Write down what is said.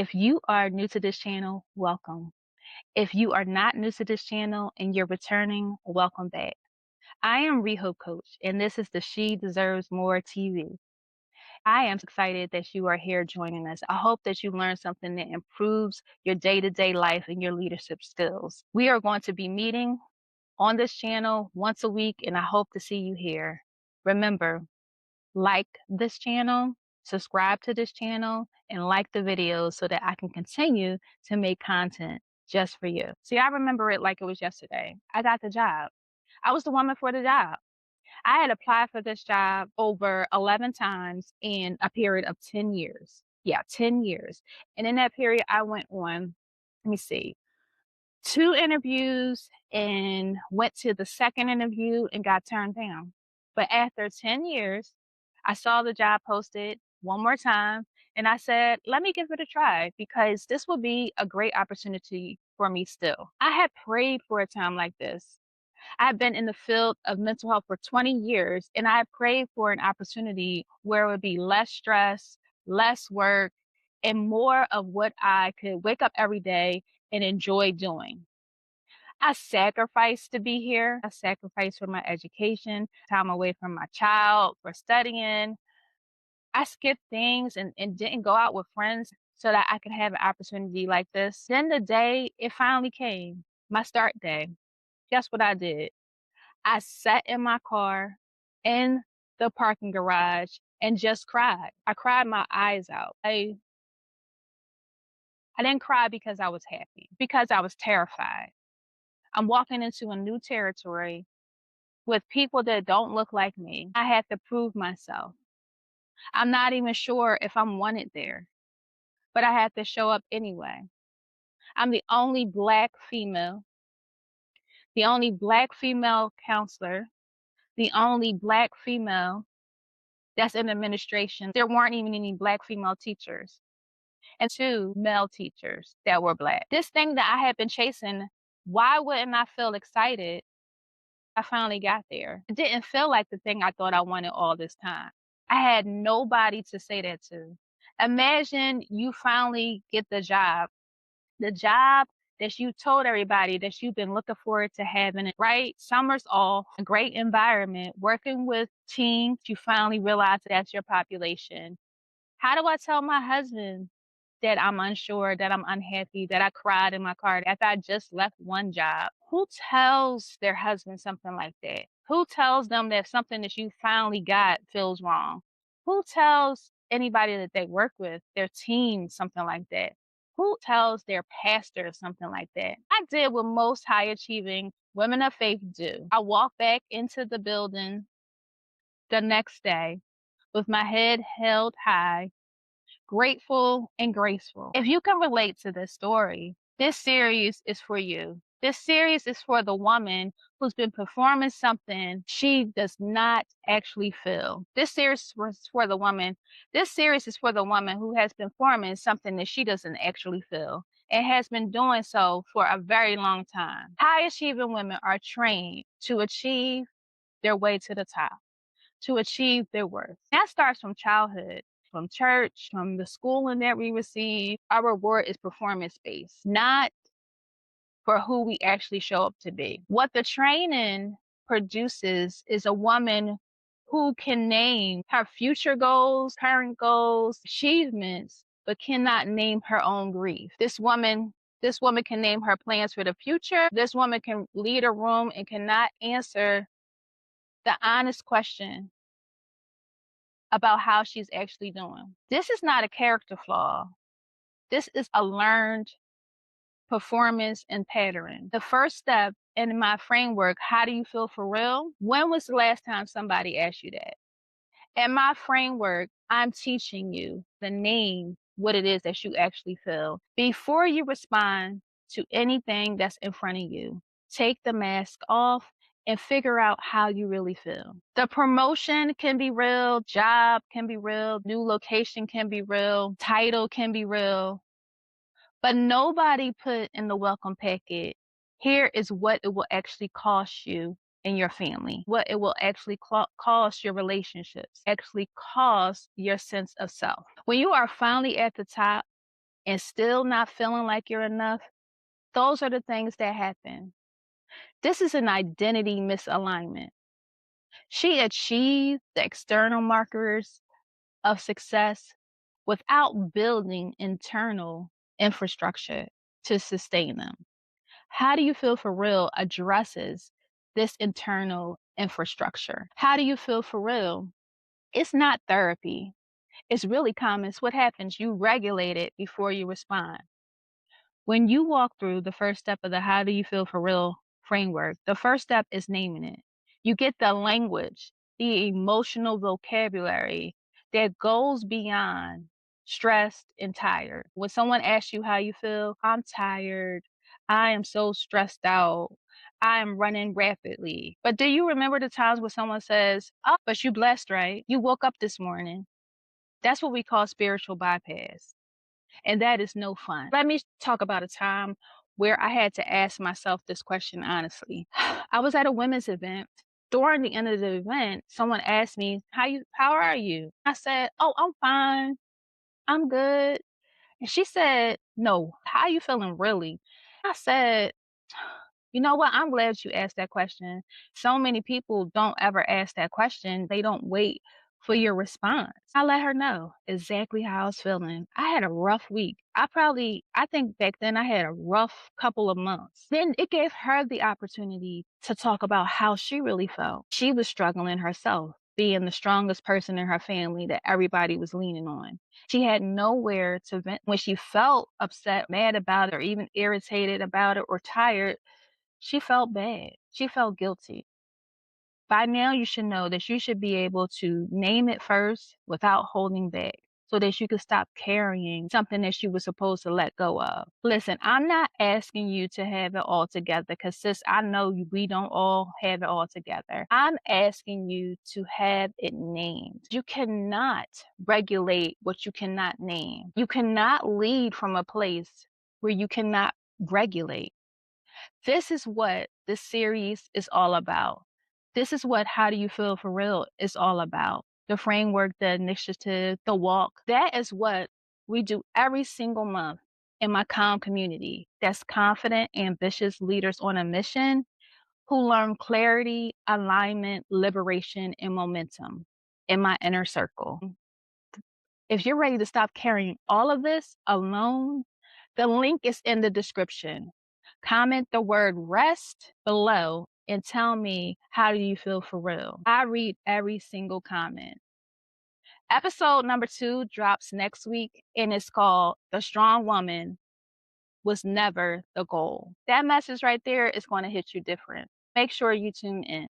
If you are new to this channel, welcome. If you are not new to this channel and you're returning, welcome back. I am ReHope Coach, and this is the She Deserves More TV. I am excited that you are here joining us. I hope that you learn something that improves your day-to-day life and your leadership skills. We are going to be meeting on this channel once a week, and I hope to see you here. Remember, like this channel, subscribe to this channel, and like the videos so that I can continue to make content just for you. See, I remember it like it was yesterday. I got the job. I was the woman for the job. I had applied for this job over 11 times in a period of 10 years. Yeah, 10 years. And in that period, I went on, let me see, 2 interviews and went to the second interview and got turned down. But after 10 years, I saw the job posted one more time and I said, let me give it a try because this will be a great opportunity for me still. I had prayed for a time like this. I've been in the field of mental health for 20 years and I prayed for an opportunity where it would be less stress, less work, and more of what I could wake up every day and enjoy doing. I sacrificed to be here. I sacrificed for my education, time away from my child, for studying. I skipped things and didn't go out with friends so that I could have an opportunity like this. Then the day it finally came, my start day. Guess what I did? I sat in my car in the parking garage and just cried. I cried my eyes out. I didn't cry because I was happy, because I was terrified. I'm walking into a new territory with people that don't look like me. I have to prove myself. I'm not even sure if I'm wanted there, but I have to show up anyway. I'm the only Black female, the only Black female counselor, the only Black female that's in administration. There weren't even any Black female teachers, and 2 male teachers that were Black. This thing that I had been chasing, why wouldn't I feel excited? I finally got there. It didn't feel like the thing I thought I wanted all this time. I had nobody to say that to. Imagine you finally get the job that you told everybody that you've been looking forward to having, right? Summer's off, a great environment, working with teens, you finally realize that's your population. How do I tell my husband that I'm unsure, that I'm unhappy, that I cried in my car after I just left one job? Who tells their husband something like that? Who tells them that something that you finally got feels wrong? Who tells anybody that they work with, their team, something like that? Who tells their pastor something like that? I did what most high achieving women of faith do. I walked back into the building the next day with my head held high, grateful and graceful. If you can relate to this story, this series is for you. This series is for the woman who's been performing something she does not actually feel. This series is for the woman. This series is for the woman who has been performing something that she doesn't actually feel and has been doing so for a very long time. High achieving women are trained to achieve their way to the top, to achieve their worth. That starts from childhood, from church, from the schooling that we receive. Our reward is performance based, not for who we actually show up to be. What the training produces is a woman who can name her future goals, current goals, achievements, but cannot name her own grief. This woman can name her plans for the future. This woman can lead a room and cannot answer the honest question about how she's actually doing. This is not a character flaw. This is a learned performance and pattern. The first step in my framework, how do you feel for real? When was the last time somebody asked you that? In my framework, I'm teaching you the name, what it is that you actually feel. Before you respond to anything that's in front of you, take the mask off and figure out how you really feel. The promotion can be real, job can be real, new location can be real, title can be real, but nobody put in the welcome packet, here is what it will actually cost you and your family, what it will actually cost your relationships, actually cost your sense of self. When you are finally at the top, and still not feeling like you're enough, those are the things that happen. This is an identity misalignment. She achieved the external markers of success without building internal infrastructure to sustain them. How do you feel for real addresses this internal infrastructure? How do you feel for real? It's not therapy. It's really common. It's what happens. You regulate it before you respond. When you walk through the first step of the how do you feel for real framework, the first step is naming it. You get the language, the emotional vocabulary that goes beyond stressed and tired. When someone asks you how you feel, I'm tired. I am so stressed out. I am running rapidly. But do you remember the times when someone says, oh, but you blessed, right? You woke up this morning. That's what we call spiritual bypass. And that is no fun. Let me talk about a time where I had to ask myself this question honestly. I was at a women's event. During the end of the event, someone asked me, how are you? I said, oh, I'm fine. I'm good. And she said, no, how are you feeling really? I said, you know what? I'm glad you asked that question. So many people don't ever ask that question. They don't wait for your response. I let her know exactly how I was feeling. I had a rough week. I think back then I had a rough couple of months. Then it gave her the opportunity to talk about how she really felt. She was struggling herself, being the strongest person in her family that everybody was leaning on. She had nowhere to vent. When she felt upset, mad about it, or even irritated about it or tired, she felt bad. She felt guilty. By now, you should know that you should be able to name it first without holding back so that you can stop carrying something that you were supposed to let go of. Listen, I'm not asking you to have it all together because, sis, I know we don't all have it all together. I'm asking you to have it named. You cannot regulate what you cannot name. You cannot lead from a place where you cannot regulate. This is what this series is all about. This is what How Do You Feel for Real is all about. The framework, the initiative, the walk. That is what we do every single month in my calm community. That's confident, ambitious leaders on a mission who learn clarity, alignment, liberation, and momentum in my inner circle. If you're ready to stop carrying all of this alone, the link is in the description. Comment the word rest below and tell me how do you feel for real. I read every single comment. Episode number 2 drops next week and it's called The Strong Woman Was Never the Goal. That message right there is going to hit you different. Make sure you tune in.